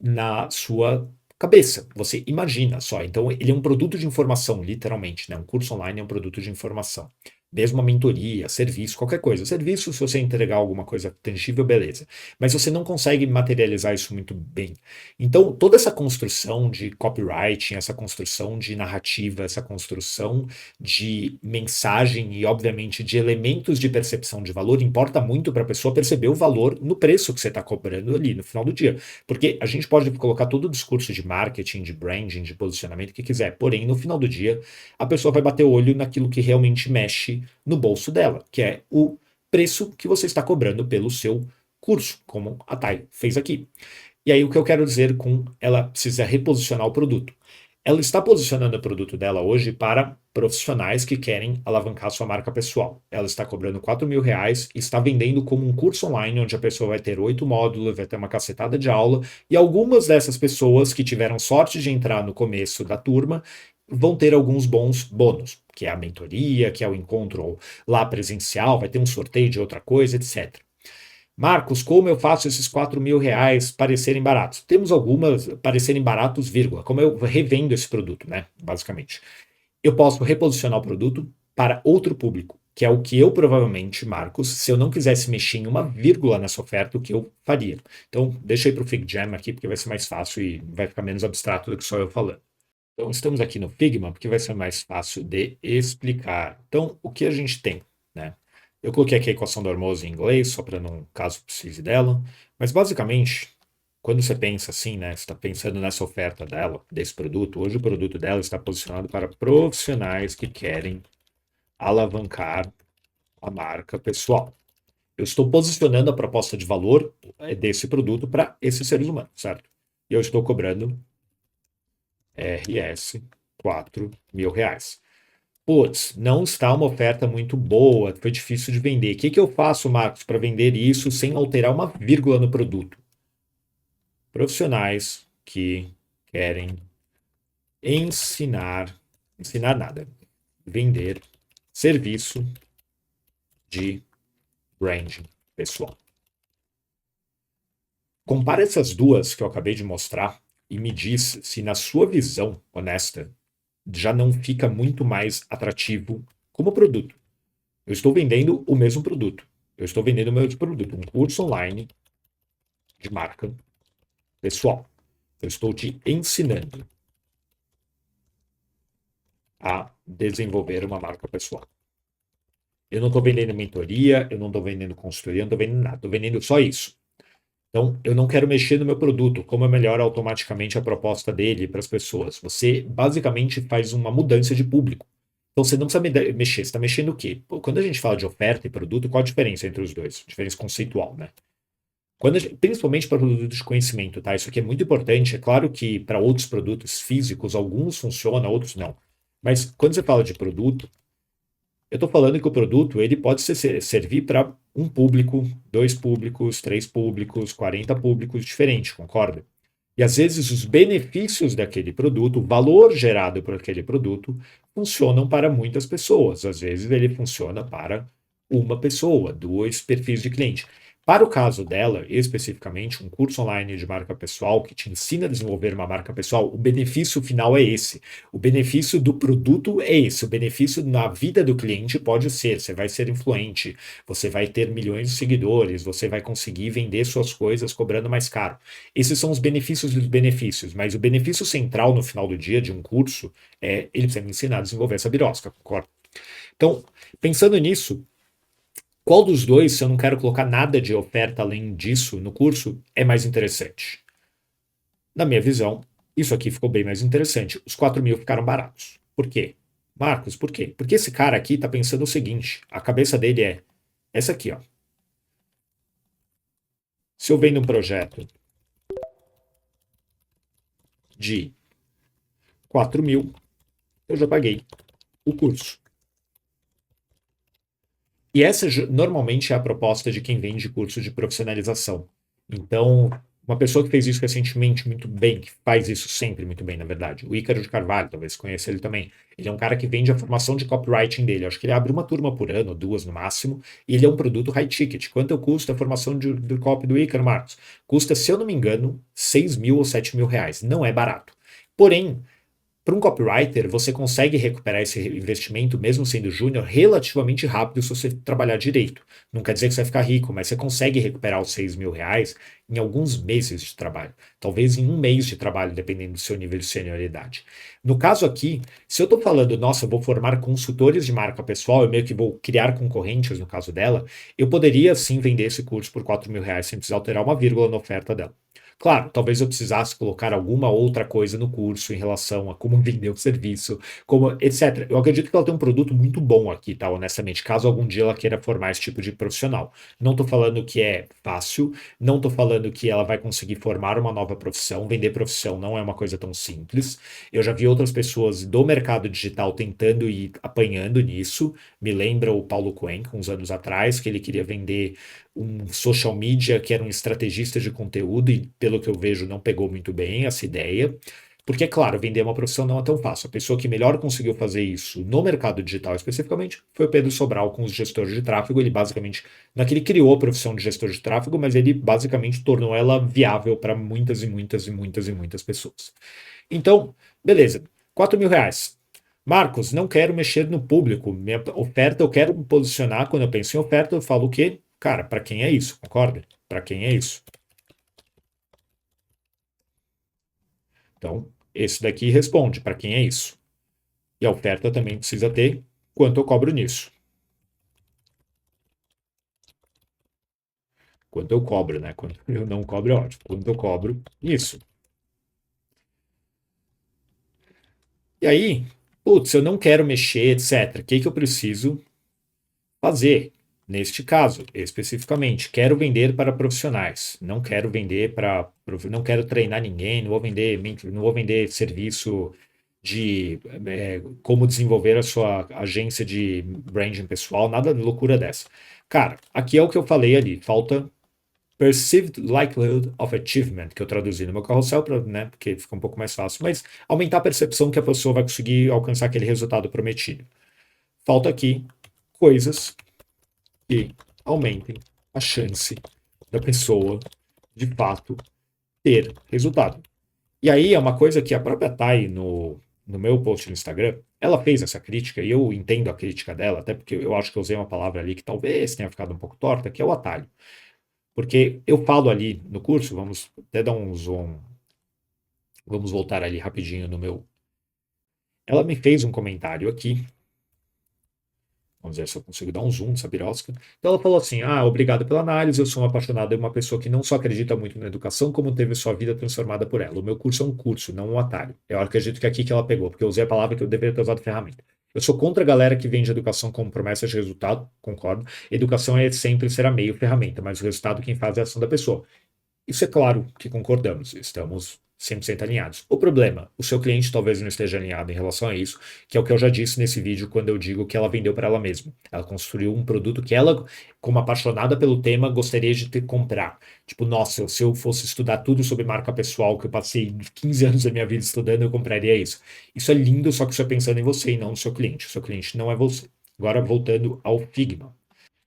na sua cabeça. Você imagina só. Então, ele é um produto de informação, literalmente, né? Um curso online é um produto de informação. Mesmo a mentoria, serviço, qualquer coisa. Serviço, se você entregar alguma coisa tangível, beleza. Mas você não consegue materializar isso muito bem. Então, toda essa construção de copywriting, essa construção de narrativa, essa construção de mensagem e, obviamente, de elementos de percepção de valor importa muito para a pessoa perceber o valor no preço que você está cobrando ali no final do dia. Porque a gente pode colocar todo o discurso de marketing, de branding, de posicionamento que quiser, porém, no final do dia, a pessoa vai bater o olho naquilo que realmente mexe no bolso dela, que é o preço que você está cobrando pelo seu curso, como a Thay fez aqui. E aí o que eu quero dizer com ela precisa reposicionar o produto? Ela está posicionando o produto dela hoje para profissionais que querem alavancar sua marca pessoal. Ela está cobrando R$ 4.000 e está vendendo como um curso online onde a pessoa vai ter 8 módulos, vai ter uma cacetada de aula e algumas dessas pessoas que tiveram sorte de entrar no começo da turma vão ter alguns bons bônus, que é a mentoria, que é o encontro lá presencial, vai ter um sorteio de outra coisa, etc. Marcos, como eu faço esses R$ 4.000 parecerem baratos? Temos algumas parecerem baratos, vírgula. Como eu revendo esse produto, né? Basicamente. Eu posso reposicionar o produto para outro público, que é o que eu provavelmente, Marcos, se eu não quisesse mexer em uma vírgula nessa oferta, o que eu faria. Então, deixa eu ir para o FigJam aqui, porque vai ser mais fácil e vai ficar menos abstrato do que só eu falando. Então, estamos aqui no Figma, porque vai ser mais fácil de explicar. Então, o que a gente tem, né? Eu coloquei aqui a equação do Hormozzi em inglês, só para não caso precise dela. Mas, basicamente, quando você pensa assim, né? Você está pensando nessa oferta dela, desse produto. Hoje o produto dela está posicionado para profissionais que querem alavancar a marca pessoal. Eu estou posicionando a proposta de valor desse produto para esses seres humanos, certo? E eu estou cobrando RS R$ 4.000. Putz, não está uma oferta muito boa, foi difícil de vender. O que que eu faço, Marcos, para vender isso sem alterar uma vírgula no produto? Profissionais que querem ensinar nada, vender serviço de branding pessoal. Compara essas duas que eu acabei de mostrar e me diz se, na sua visão honesta, já não fica muito mais atrativo como produto. Eu estou vendendo o mesmo produto. Eu estou vendendo o mesmo produto, um curso online de marca pessoal. Eu estou te ensinando a desenvolver uma marca pessoal. Eu não estou vendendo mentoria, eu não estou vendendo consultoria, eu não estou vendendo nada, estou vendendo só isso. Então, eu não quero mexer no meu produto, como eu melhoro automaticamente a proposta dele para as pessoas. Você basicamente faz uma mudança de público. Então, você não precisa mexer, você está mexendo o quê? Pô, quando a gente fala de oferta e produto, qual a diferença entre os dois? Diferença conceitual, né? Principalmente para produtos de conhecimento, tá? Isso aqui é muito importante. É claro que para outros produtos físicos, alguns funcionam, outros não. Mas quando você fala de produto, eu estou falando que o produto ele pode servir para um público, dois públicos, três públicos, 40 públicos diferentes, concorda? E às vezes os benefícios daquele produto, o valor gerado por aquele produto, funcionam para muitas pessoas. Às vezes ele funciona para uma pessoa, dois perfis de cliente. Para o caso dela, especificamente, um curso online de marca pessoal que te ensina a desenvolver uma marca pessoal, o benefício final é esse. O benefício do produto é esse. O benefício na vida do cliente pode ser: você vai ser influente, você vai ter milhões de seguidores, você vai conseguir vender suas coisas cobrando mais caro. Esses são os benefícios dos benefícios, mas o benefício central no final do dia de um curso é ele precisa me ensinar a desenvolver essa birosca, concorda? Então, pensando nisso, qual dos dois, se eu não quero colocar nada de oferta além disso no curso, é mais interessante? Na minha visão, isso aqui ficou bem mais interessante. Os 4.000 ficaram baratos. Por quê? Marcos, por quê? Porque esse cara aqui está pensando o seguinte: a cabeça dele é essa aqui, ó. Se eu vendo um projeto de 4.000, eu já paguei o curso. E essa normalmente é a proposta de quem vende curso de profissionalização. Então, uma pessoa que fez isso recentemente muito bem, que faz isso sempre muito bem, na verdade, o Ícaro de Carvalho, talvez você conheça ele também. Ele é um cara que vende a formação de copywriting dele. Eu acho que ele abre uma turma por ano, duas no máximo, e ele é um produto high ticket. Quanto custa a formação do copy do Ícaro, Marcos? Custa, se eu não me engano, 6 mil ou 7 mil reais. Não é barato. Porém, para um copywriter, você consegue recuperar esse investimento, mesmo sendo júnior, relativamente rápido se você trabalhar direito. Não quer dizer que você vai ficar rico, mas você consegue recuperar os 6 mil reais em alguns meses de trabalho. Talvez em um mês de trabalho, dependendo do seu nível de senioridade. No caso aqui, se eu estou falando, nossa, eu vou formar consultores de marca pessoal, eu meio que vou criar concorrentes no caso dela, eu poderia sim vender esse curso por 4 mil reais sem precisar alterar uma vírgula na oferta dela. Claro, talvez eu precisasse colocar alguma outra coisa no curso em relação a como vender o serviço, como etc. Eu acredito que ela tem um produto muito bom aqui, tá? Honestamente, caso algum dia ela queira formar esse tipo de profissional. Não estou falando que é fácil, não estou falando que ela vai conseguir formar uma nova profissão. Vender profissão não é uma coisa tão simples. Eu já vi outras pessoas do mercado digital tentando e apanhando nisso. Me lembra o Paulo Cuenca, uns anos atrás, que ele queria vender um social media que era um estrategista de conteúdo e, pelo que eu vejo, não pegou muito bem essa ideia. Porque, é claro, vender uma profissão não é tão fácil. A pessoa que melhor conseguiu fazer isso no mercado digital especificamente foi o Pedro Sobral com os gestores de tráfego. Ele basicamente, não é que ele criou a profissão de gestor de tráfego, mas ele basicamente tornou ela viável para muitas e muitas e muitas e muitas pessoas. Então, beleza, 4 mil reais. Marcos, não quero mexer no público. Minha oferta, eu quero me posicionar. Quando eu penso em oferta, eu falo o quê? Cara, para quem é isso? Concorda? Para quem é isso? Então, esse daqui responde para quem é isso. E a oferta também precisa ter quanto eu cobro nisso. Quanto eu cobro, né? Quanto eu não cobro é ótimo. Quanto eu cobro nisso. E aí, putz, eu não quero mexer, etc. O que eu preciso fazer? Neste caso, especificamente, quero vender para profissionais. Não quero vender para. Não quero treinar ninguém, não vou vender serviço de como desenvolver a sua agência de branding pessoal, nada de loucura dessa. Cara, aqui é o que eu falei ali, falta perceived likelihood of achievement, que eu traduzi no meu carrossel, né, porque fica um pouco mais fácil, mas aumentar a percepção que a pessoa vai conseguir alcançar aquele resultado prometido. Falta aqui coisas que aumentem a chance da pessoa, de fato, ter resultado. E aí é uma coisa que a própria Thay, no meu post no Instagram, ela fez essa crítica, e eu entendo a crítica dela, até porque eu acho que eu usei uma palavra ali que talvez tenha ficado um pouco torta, que é o atalho. Porque eu falo ali no curso, vamos até dar um zoom, vamos voltar ali rapidinho no meu. Ela me fez um comentário aqui. Vamos ver se eu consigo dar um zoom nessa birosca. Então ela falou assim: Ah, obrigado pela análise. Eu sou uma apaixonada e uma pessoa que não só acredita muito na educação, como teve sua vida transformada por ela. O meu curso é um curso, não um atalho. Eu acredito que é aqui que ela pegou, porque eu usei a palavra que eu deveria ter usado ferramenta. Eu sou contra a galera que vende educação como promessa de resultado, concordo. Educação é sempre será meio ferramenta, mas o resultado quem faz é a ação da pessoa. Isso é claro que concordamos, estamos 100% alinhados. O problema, o seu cliente talvez não esteja alinhado em relação a isso, que é o que eu já disse nesse vídeo quando eu digo que ela vendeu para ela mesma. Ela construiu um produto que ela, como apaixonada pelo tema, gostaria de ter comprar. Tipo, nossa, se eu fosse estudar tudo sobre marca pessoal, que eu passei 15 anos da minha vida estudando, eu compraria isso. Isso é lindo, só que isso é pensando em você e não no seu cliente. O seu cliente não é você. Agora, voltando ao Figma.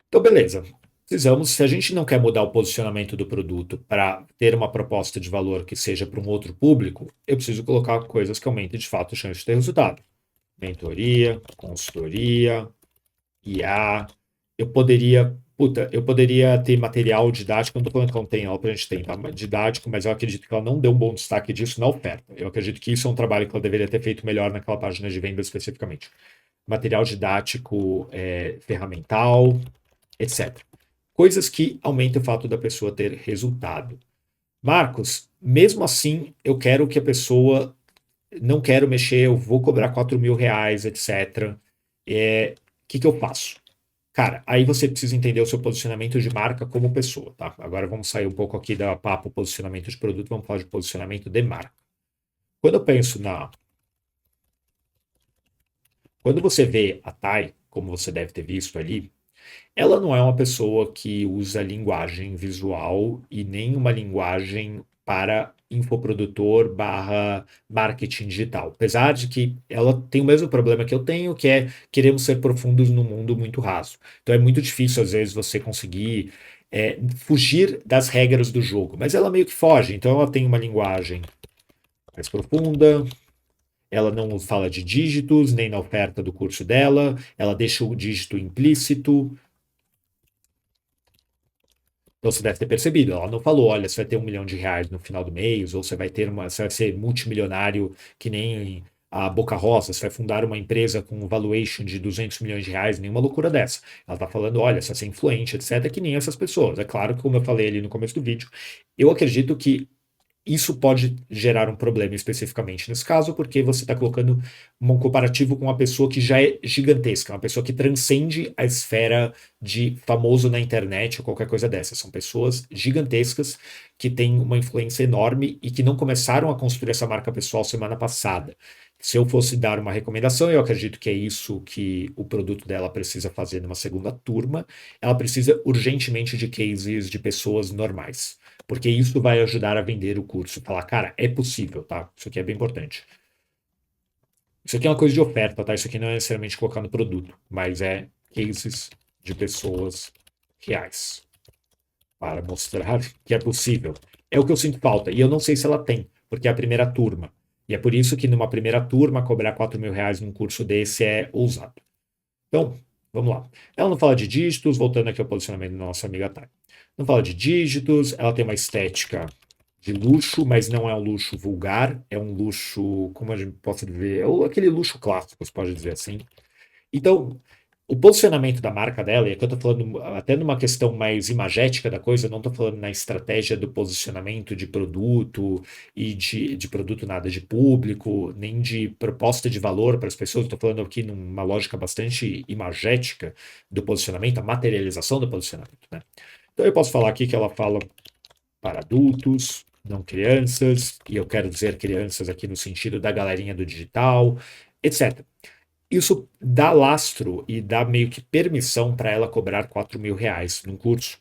Então, beleza. Precisamos, se a gente não quer mudar o posicionamento do produto para ter uma proposta de valor que seja para um outro público, eu preciso colocar coisas que aumentem de fato a chance de ter resultado. Mentoria, consultoria, IA. Eu poderia ter material didático, eu não estou falando que ela não tem aula para a gente ter, tá? Didático, mas eu acredito que ela não deu um bom destaque disso na oferta. Eu acredito que isso é um trabalho que ela deveria ter feito melhor naquela página de venda especificamente. Material didático, ferramental, etc. Coisas que aumentam o fato da pessoa ter resultado. Marcos, mesmo assim, eu quero que a pessoa não quero mexer, eu vou cobrar 4 mil reais, etc. O que eu faço? Cara, aí você precisa entender o seu posicionamento de marca como pessoa, tá? Agora vamos sair um pouco aqui da papo posicionamento de produto, vamos falar de posicionamento de marca. Quando eu penso na. Quando você vê a Thay, como você deve ter visto ali, Ela não é uma pessoa que usa linguagem visual e nem uma linguagem para infoprodutor barra marketing digital. Apesar de que ela tem o mesmo problema que eu tenho, que é queremos ser profundos num mundo muito raso. Então é muito difícil, às vezes, você conseguir fugir das regras do jogo. Mas ela meio que foge, então ela tem uma linguagem mais profunda, ela não fala de dígitos, nem na oferta do curso dela, ela deixa o dígito implícito. Então você deve ter percebido, ela não falou, olha, você vai ter R$ 1 milhão no final do mês, ou você vai ser multimilionário que nem a Boca Rosa, você vai fundar uma empresa com um valuation de R$ 200 milhões, nenhuma loucura dessa. Ela está falando, olha, você vai ser influente, etc., que nem essas pessoas. É claro que, como eu falei ali no começo do vídeo, eu acredito que isso pode gerar um problema especificamente nesse caso, porque você está colocando um comparativo com uma pessoa que já é gigantesca, uma pessoa que transcende a esfera de famoso na internet ou qualquer coisa dessa. São pessoas gigantescas que têm uma influência enorme e que não começaram a construir essa marca pessoal semana passada. Se eu fosse dar uma recomendação, eu acredito que é isso que o produto dela precisa fazer numa segunda turma. Ela precisa urgentemente de cases de pessoas normais, porque isso vai ajudar a vender o curso. Falar, cara, é possível, tá? Isso aqui é bem importante. Isso aqui é uma coisa de oferta, tá? Isso aqui não é necessariamente colocar no produto, mas é cases de pessoas reais para mostrar que é possível. É o que eu sinto falta. E eu não sei se ela tem, porque é a primeira turma. E é por isso que numa primeira turma, cobrar R$ 4.000 num curso desse é ousado. Então, vamos lá. Ela não fala de dígitos, voltando aqui ao posicionamento da nossa amiga Thay. Não fala de dígitos, ela tem uma estética de luxo, mas não é um luxo vulgar, é um luxo, como a gente pode dizer, aquele luxo clássico, você pode dizer assim. Então, o posicionamento da marca dela, e aqui eu estou falando até numa questão mais imagética da coisa, eu não estou falando na estratégia do posicionamento de produto e de produto nada de público, nem de proposta de valor para as pessoas, estou falando aqui numa lógica bastante imagética do posicionamento, a materialização do posicionamento, né? Então eu posso falar aqui que ela fala para adultos, não crianças, e eu quero dizer crianças aqui no sentido da galerinha do digital, etc. Isso dá lastro e dá meio que permissão para ela cobrar R$ 4.000 num curso,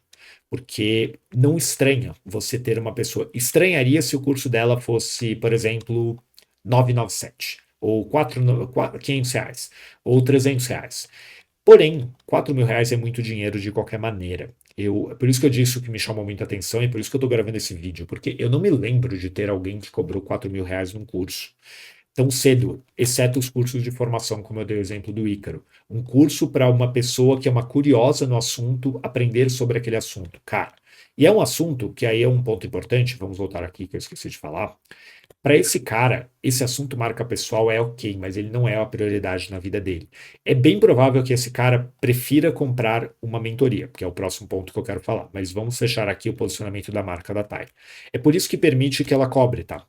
porque não estranha você ter uma pessoa. Estranharia se o curso dela fosse, por exemplo, 997, ou R$ 500, ou R$ 300. Porém, R$ 4.000 é muito dinheiro de qualquer maneira. Por isso que eu disse o que me chamou muita atenção e por isso que eu estou gravando esse vídeo, porque eu não me lembro de ter alguém que cobrou R$ 4.000 num curso tão cedo, exceto os cursos de formação, como eu dei o exemplo do Ícaro. Um curso para uma pessoa que é uma curiosa no assunto, aprender sobre aquele assunto. Cara, e é um assunto que aí é um ponto importante, vamos voltar aqui que eu esqueci de falar. Para esse cara, esse assunto marca pessoal é ok, mas ele não é a prioridade na vida dele. É bem provável que esse cara prefira comprar uma mentoria, que é o próximo ponto que eu quero falar. Mas vamos fechar aqui o posicionamento da marca da Thay. É por isso que permite que ela cobre, tá?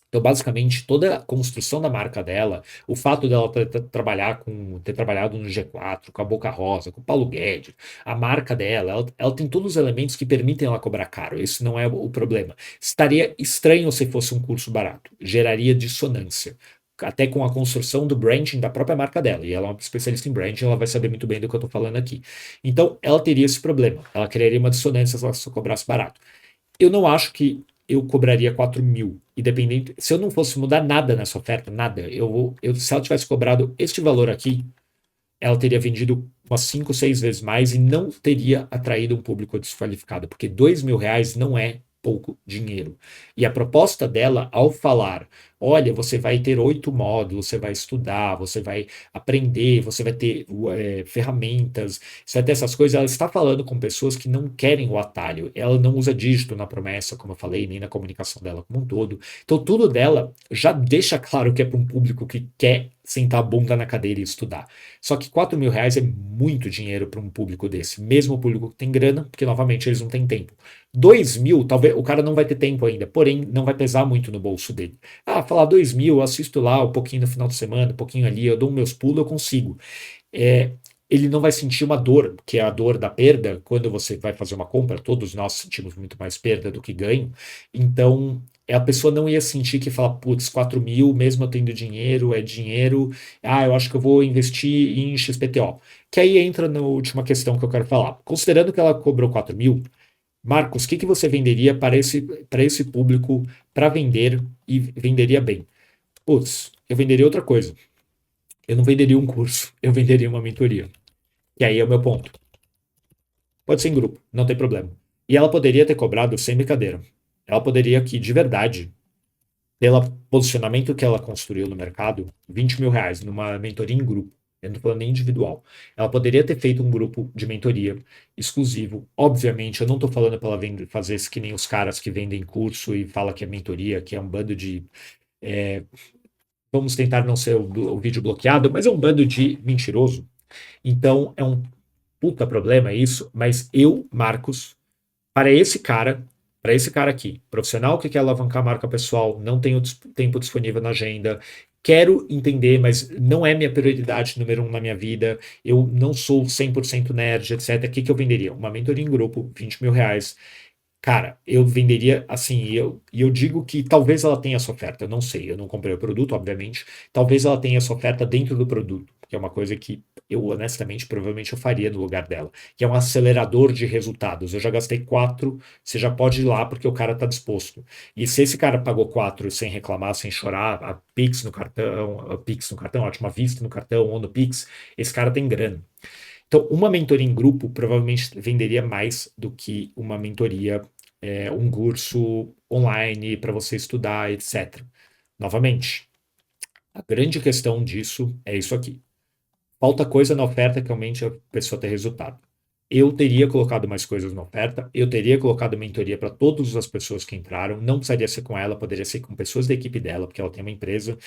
Então, basicamente, toda a construção da marca dela, o fato dela ter trabalhado no G4, com a Boca Rosa, com o Paulo Guedes, a marca dela, ela tem todos os elementos que permitem ela cobrar caro. Esse não é o problema. Estaria estranho se fosse um curso barato. Geraria dissonância. Até com a construção do branding da própria marca dela. E ela é uma especialista em branding, ela vai saber muito bem do que eu estou falando aqui. Então, ela teria esse problema. Ela criaria uma dissonância se ela só cobrasse barato. Eu não acho que eu cobraria 4.000, independente. Se eu não fosse mudar nada nessa oferta, nada, se ela tivesse cobrado este valor aqui, ela teria vendido umas 5, 6 vezes mais e não teria atraído um público desqualificado, porque R$ 2.000 não é pouco dinheiro. E a proposta dela, ao falar, olha, você vai ter 8 módulos, você vai estudar, você vai aprender, você vai ter ferramentas, você vai ter essas coisas, ela está falando com pessoas que não querem o atalho. Ela não usa dígito na promessa, como eu falei, nem na comunicação dela como um todo. Então, tudo dela já deixa claro que é para um público que quer sentar a bunda na cadeira e estudar. Só que R$ 4.000 é muito dinheiro para um público desse, mesmo o público que tem grana, porque novamente eles não têm tempo. 2.000, talvez o cara não vai ter tempo ainda, porém não vai pesar muito no bolso dele. Ah, falar 2.000, eu assisto lá um pouquinho no final de semana, um pouquinho ali, eu dou meus pulos, eu consigo. Ele não vai sentir uma dor, que é a dor da perda, quando você vai fazer uma compra, todos nós sentimos muito mais perda do que ganho. Então, A pessoa não ia sentir que fala, putz, 4 mil, mesmo eu tendo dinheiro, é dinheiro, eu acho que eu vou investir em XPTO. Que aí entra na última questão que eu quero falar. Considerando que ela cobrou 4 mil, Marcos, o que você venderia para esse público para vender e venderia bem? Putz, eu venderia outra coisa. Eu não venderia um curso, eu venderia uma mentoria. E aí é o meu ponto. Pode ser em grupo, não tem problema. E ela poderia ter cobrado sem brincadeira. Ela poderia que, de verdade, pelo posicionamento que ela construiu no mercado, 20 mil reais numa mentoria em grupo. Eu não estou falando nem individual. Ela poderia ter feito um grupo de mentoria exclusivo. Obviamente, eu não estou falando para ela fazer isso que nem os caras que vendem curso e fala que é mentoria, que é um bando de. é, Vamos tentar não ser o vídeo bloqueado, mas é um bando de mentiroso. Então, é um puta problema isso, mas eu, Marcos, para esse cara aqui, profissional que quer alavancar a marca pessoal, não tenho tempo disponível na agenda, quero entender, mas não é minha prioridade número um na minha vida, eu não sou 100% nerd, etc. O que eu venderia? Uma mentoria em grupo, 20 mil reais. Cara, eu venderia assim, e eu digo que talvez ela tenha essa oferta, eu não sei, eu não comprei o produto, obviamente, talvez ela tenha essa oferta dentro do produto, que é uma coisa que eu honestamente, provavelmente eu faria no lugar dela, que é um acelerador de resultados. Eu já gastei 4, você já pode ir lá porque o cara está disposto. E se esse cara pagou 4 sem reclamar, sem chorar, a Pix no cartão, ótima vista no cartão ou no Pix, esse cara tem grana. Então, uma mentoria em grupo provavelmente venderia mais do que uma mentoria, um curso online para você estudar, etc. Novamente, a grande questão disso é isso aqui. Falta coisa na oferta que aumente a pessoa ter resultado. Eu teria colocado mais coisas na oferta, eu teria colocado mentoria para todas as pessoas que entraram, não precisaria ser com ela, poderia ser com pessoas da equipe dela, porque ela tem uma empresa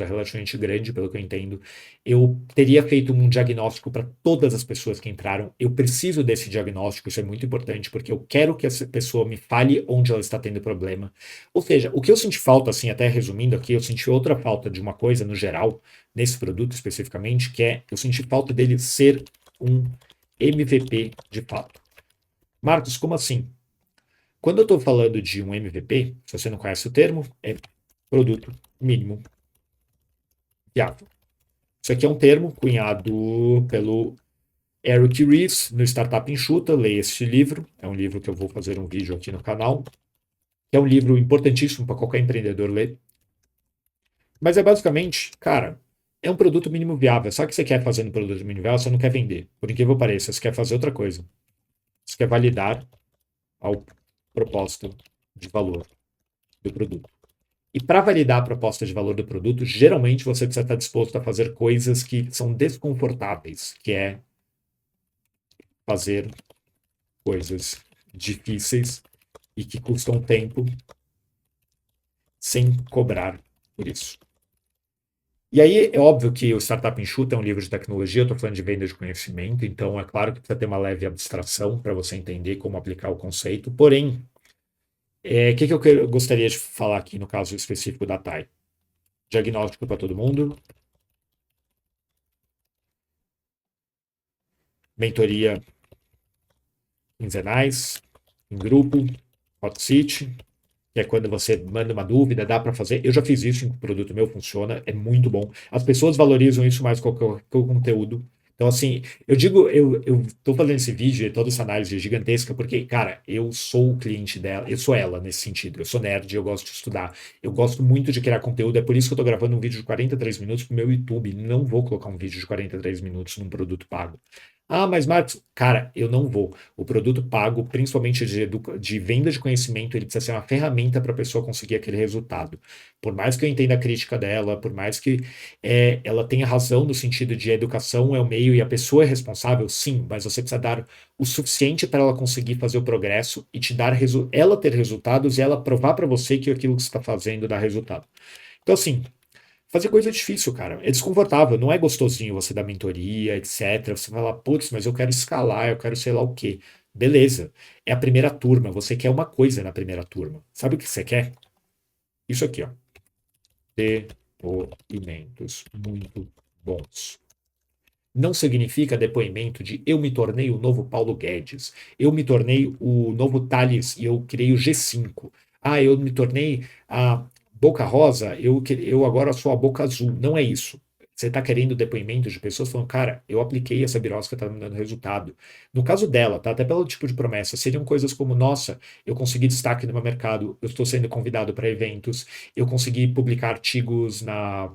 relativamente grande, pelo que eu entendo. Eu teria feito um diagnóstico para todas as pessoas que entraram. Eu preciso desse diagnóstico, isso é muito importante, porque eu quero que essa pessoa me fale onde ela está tendo problema. Ou seja, o que eu senti falta, assim, até resumindo aqui, eu senti outra falta de uma coisa no geral, nesse produto especificamente, que é eu senti falta dele ser um MVP de fato. Marcos, como assim? Quando eu estou falando de um MVP, se você não conhece o termo, é produto mínimo viável. Isso aqui é um termo cunhado pelo Eric Ries no Startup Enxuta. Leia este livro. É um livro que eu vou fazer um vídeo aqui no canal. É um livro importantíssimo para qualquer empreendedor ler. Mas é basicamente, cara, é um produto mínimo viável. Só que você quer fazer no produto mínimo viável, você não quer vender. Por incrível que pareça, você quer fazer outra coisa. Você quer validar ao propósito de valor do produto. E para validar a proposta de valor do produto, geralmente você precisa estar disposto a fazer coisas que são desconfortáveis, que é fazer coisas difíceis e que custam tempo sem cobrar por isso. E aí é óbvio que o Startup Enxuta é um livro de tecnologia, eu estou falando de venda de conhecimento, então é claro que precisa ter uma leve abstração para você entender como aplicar o conceito, porém, que eu gostaria de falar aqui no caso específico da TAI? Diagnóstico para todo mundo, mentoria quinzenais, em grupo, hot seat, que é quando você manda uma dúvida, dá para fazer. Eu já fiz isso em um produto meu, funciona, é muito bom. As pessoas valorizam isso mais que o conteúdo. Então, assim, eu digo, eu tô fazendo esse vídeo e toda essa análise gigantesca, porque, cara, eu sou o cliente dela, eu sou ela nesse sentido. Eu sou nerd, eu gosto de estudar, eu gosto muito de criar conteúdo, é por isso que eu tô gravando um vídeo de 43 minutos pro meu YouTube. Não vou colocar um vídeo de 43 minutos num produto pago. Ah, mas Marcos, cara, eu não vou. O produto pago, principalmente de venda de conhecimento, ele precisa ser uma ferramenta para a pessoa conseguir aquele resultado. Por mais que eu entenda a crítica dela, por mais que ela tenha razão no sentido de a educação é o meio e a pessoa é responsável, sim, mas você precisa dar o suficiente para ela conseguir fazer o progresso e te dar ela ter resultados e ela provar para você que aquilo que você está fazendo dá resultado. Então, assim, fazer coisa é difícil, cara. É desconfortável, não é gostosinho você dar mentoria, etc. Você fala, putz, mas eu quero escalar, eu quero sei lá o quê. Beleza. É a primeira turma, você quer uma coisa na primeira turma. Sabe o que você quer? Isso aqui, ó. Depoimentos muito bons. Não significa depoimento de eu me tornei o novo Paulo Guedes, eu me tornei o novo Thales e eu criei o G5. Ah, eu me tornei a boca rosa, eu agora sou a boca azul. Não é isso. Você está querendo depoimento de pessoas falando, cara, eu apliquei essa birosca, tá me dando resultado. No caso dela, tá? Até pelo tipo de promessa, seriam coisas como, nossa, eu consegui destaque no meu mercado, eu estou sendo convidado para eventos, eu consegui publicar artigos na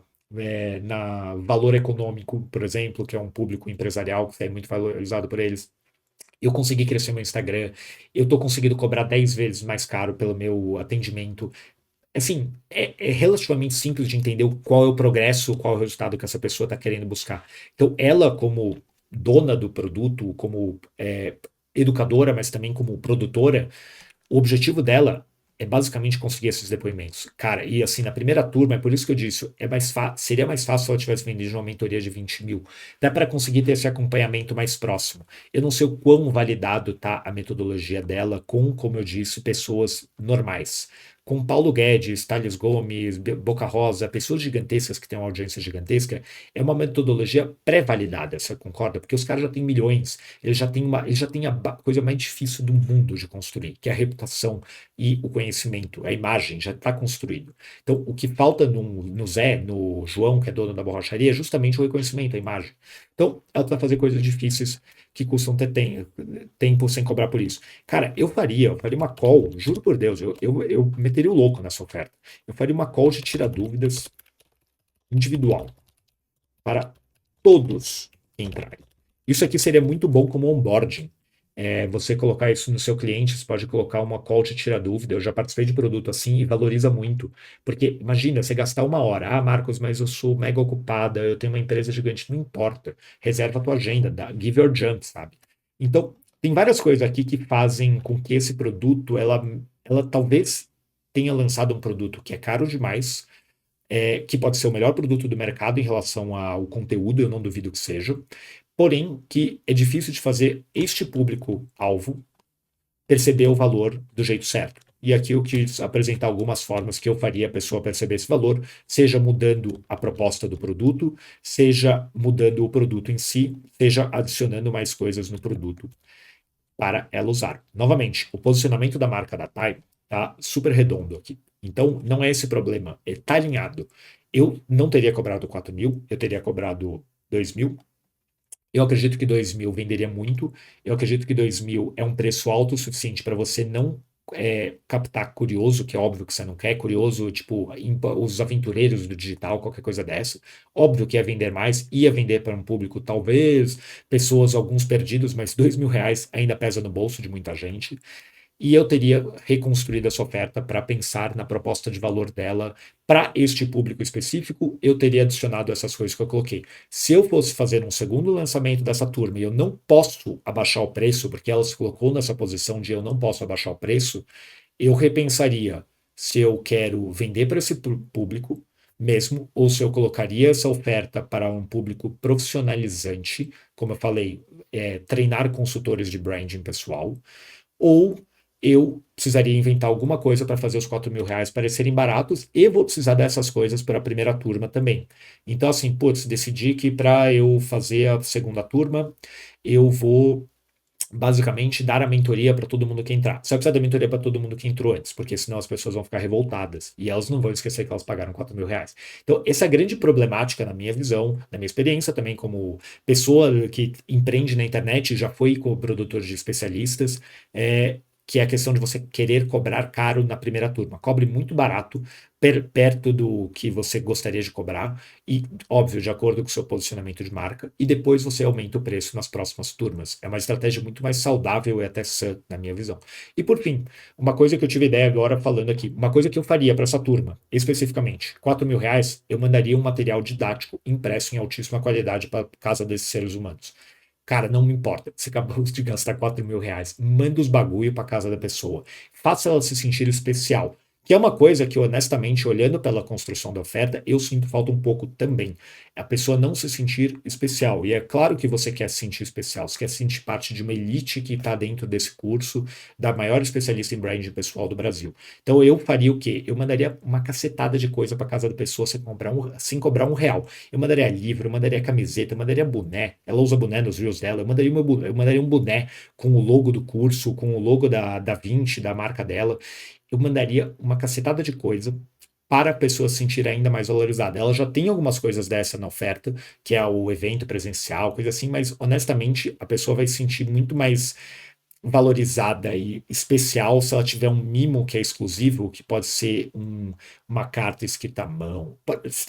Valor Econômico, por exemplo, que é um público empresarial que é muito valorizado por eles. Eu consegui crescer meu Instagram, eu estou conseguindo cobrar 10 vezes mais caro pelo meu atendimento. Assim, é relativamente simples de entender qual é o progresso, qual é o resultado que essa pessoa está querendo buscar. Então, ela, como dona do produto, como educadora, mas também como produtora, o objetivo dela é basicamente conseguir esses depoimentos. Cara, e assim, na primeira turma, é por isso que eu disse, seria mais fácil se ela tivesse vendido uma mentoria de 20 mil. Dá para conseguir ter esse acompanhamento mais próximo. Eu não sei o quão validado tá a metodologia dela com, como eu disse, pessoas normais. Com Paulo Guedes, Thales Gomes, Boca Rosa, pessoas gigantescas que têm uma audiência gigantesca, é uma metodologia pré-validada, você concorda? Porque os caras já têm milhões, eles já têm a coisa mais difícil do mundo de construir, que é a reputação e o conhecimento, a imagem já está construído. Então, o que falta no Zé, no João, que é dono da borracharia, é justamente o reconhecimento, a imagem. Então, ela vai fazer coisas difíceis que custam ter tempo sem cobrar por isso. Cara, eu faria uma call, juro por Deus, eu meteria o louco nessa oferta. Eu faria uma call de tirar dúvidas individual para todos que entrarem. Isso aqui seria muito bom como onboarding. Você colocar isso no seu cliente, você pode colocar uma call de tirar dúvida. Eu já participei de produto assim e valoriza muito. Porque imagina, você gastar uma hora. Ah, Marcos, mas eu sou mega ocupada, eu tenho uma empresa gigante. Não importa. Reserva a tua agenda, give your jump, sabe? Então, tem várias coisas aqui que fazem com que esse produto, ela talvez tenha lançado um produto que é caro demais, que pode ser o melhor produto do mercado em relação ao conteúdo, eu não duvido que seja, porém que é difícil de fazer este público-alvo perceber o valor do jeito certo. E aqui eu quis apresentar algumas formas que eu faria a pessoa perceber esse valor, seja mudando a proposta do produto, seja mudando o produto em si, seja adicionando mais coisas no produto para ela usar. Novamente, o posicionamento da marca da Time está super redondo aqui. Então, não é esse problema, está alinhado. Eu não teria cobrado 4 mil, eu teria cobrado 2 mil. Eu acredito que 2 mil venderia muito. Eu acredito que 2 mil é um preço alto o suficiente para você não captar curioso, que é óbvio que você não quer, curioso, tipo, os aventureiros do digital, qualquer coisa dessa. Óbvio que ia vender mais, ia vender para um público, talvez, pessoas, alguns perdidos, mas 2 mil reais ainda pesa no bolso de muita gente. E eu teria reconstruído essa oferta para pensar na proposta de valor dela para este público específico. Eu teria adicionado essas coisas que eu coloquei. Se eu fosse fazer um segundo lançamento dessa turma e eu não posso abaixar o preço, porque ela se colocou nessa posição de eu não posso abaixar o preço, eu repensaria se eu quero vender para esse público mesmo, ou se eu colocaria essa oferta para um público profissionalizante, como eu falei, treinar consultores de branding pessoal, ou eu precisaria inventar alguma coisa para fazer os 4 mil reais parecerem baratos e vou precisar dessas coisas para a primeira turma também. Então, assim, putz, decidi que para eu fazer a segunda turma, eu vou basicamente dar a mentoria para todo mundo que entrar. Só precisa dar mentoria para todo mundo que entrou antes, porque senão as pessoas vão ficar revoltadas e elas não vão esquecer que elas pagaram 4 mil reais. Então, essa é a grande problemática na minha visão, na minha experiência também como pessoa que empreende na internet, já foi com produtor de especialistas, que é a questão de você querer cobrar caro na primeira turma. Cobre muito barato, perto do que você gostaria de cobrar, e, óbvio, de acordo com o seu posicionamento de marca, e depois você aumenta o preço nas próximas turmas. É uma estratégia muito mais saudável e até sã, na minha visão. E, por fim, uma coisa que eu tive ideia agora falando aqui, uma coisa que eu faria para essa turma, especificamente, 4 mil reais, eu mandaria um material didático impresso em altíssima qualidade para casa desses seres humanos. Cara, não me importa. Você acabou de gastar 4 mil reais. Manda os bagulho para casa da pessoa. Faça ela se sentir especial. Que é uma coisa que, honestamente, olhando pela construção da oferta, eu sinto falta um pouco também. A pessoa não se sentir especial. E é claro que você quer se sentir especial. Você quer se sentir parte de uma elite que está dentro desse curso, da maior especialista em branding pessoal do Brasil. Então eu faria o quê? Eu mandaria uma cacetada de coisa para casa da pessoa sem cobrar um real. Eu mandaria livro, eu mandaria camiseta, eu mandaria boné. Ela usa boné nos reels dela. Eu mandaria um boné com o logo do curso, com o logo da 20, da marca dela. eu mandaria uma cacetada de coisa para a pessoa se sentir ainda mais valorizada. Ela já tem algumas coisas dessa na oferta, que é o evento presencial, coisa assim, mas honestamente a pessoa vai se sentir muito mais valorizada e especial se ela tiver um mimo que é exclusivo, que pode ser uma carta escrita à mão.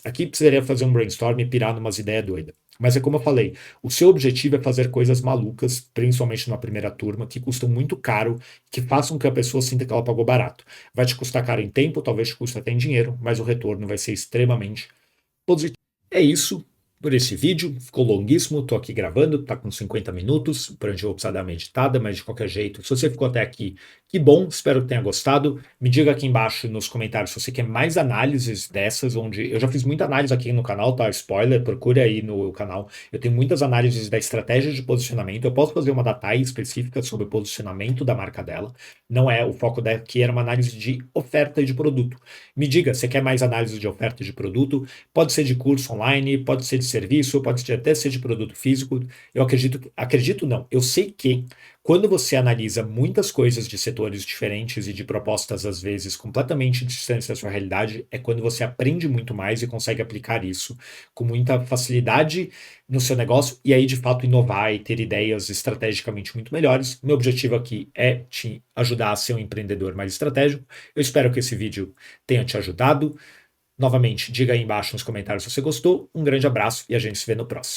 Aqui precisaria fazer um brainstorm e pirar numas ideias doidas. Mas é como eu falei, o seu objetivo é fazer coisas malucas, principalmente na primeira turma, que custam muito caro, que façam com que a pessoa sinta que ela pagou barato. Vai te custar caro em tempo, talvez te custe até em dinheiro, mas o retorno vai ser extremamente positivo. É isso por esse vídeo. Ficou longuíssimo, tô aqui gravando, tá com 50 minutos, por onde eu vou precisar dar uma editada, mas de qualquer jeito, se você ficou até aqui, que bom, espero que tenha gostado. Me diga aqui embaixo nos comentários se você quer mais análises dessas, onde eu já fiz muita análise aqui no canal, tá? Spoiler, procure aí no canal. Eu tenho muitas análises da estratégia de posicionamento. Eu posso fazer uma data específica sobre o posicionamento da marca dela. Não é o foco daqui, era uma análise de oferta e de produto. Me diga, você quer mais análise de oferta e de produto? Pode ser de curso online, pode ser de serviço, pode até ser de produto físico. Eu acredito não, eu sei que quando você analisa muitas coisas de setores diferentes e de propostas, às vezes, completamente distantes da sua realidade, é quando você aprende muito mais e consegue aplicar isso com muita facilidade no seu negócio e aí, de fato, inovar e ter ideias estrategicamente muito melhores. Meu objetivo aqui é te ajudar a ser um empreendedor mais estratégico. Eu espero que esse vídeo tenha te ajudado. Novamente, diga aí embaixo nos comentários se você gostou. Um grande abraço e a gente se vê no próximo.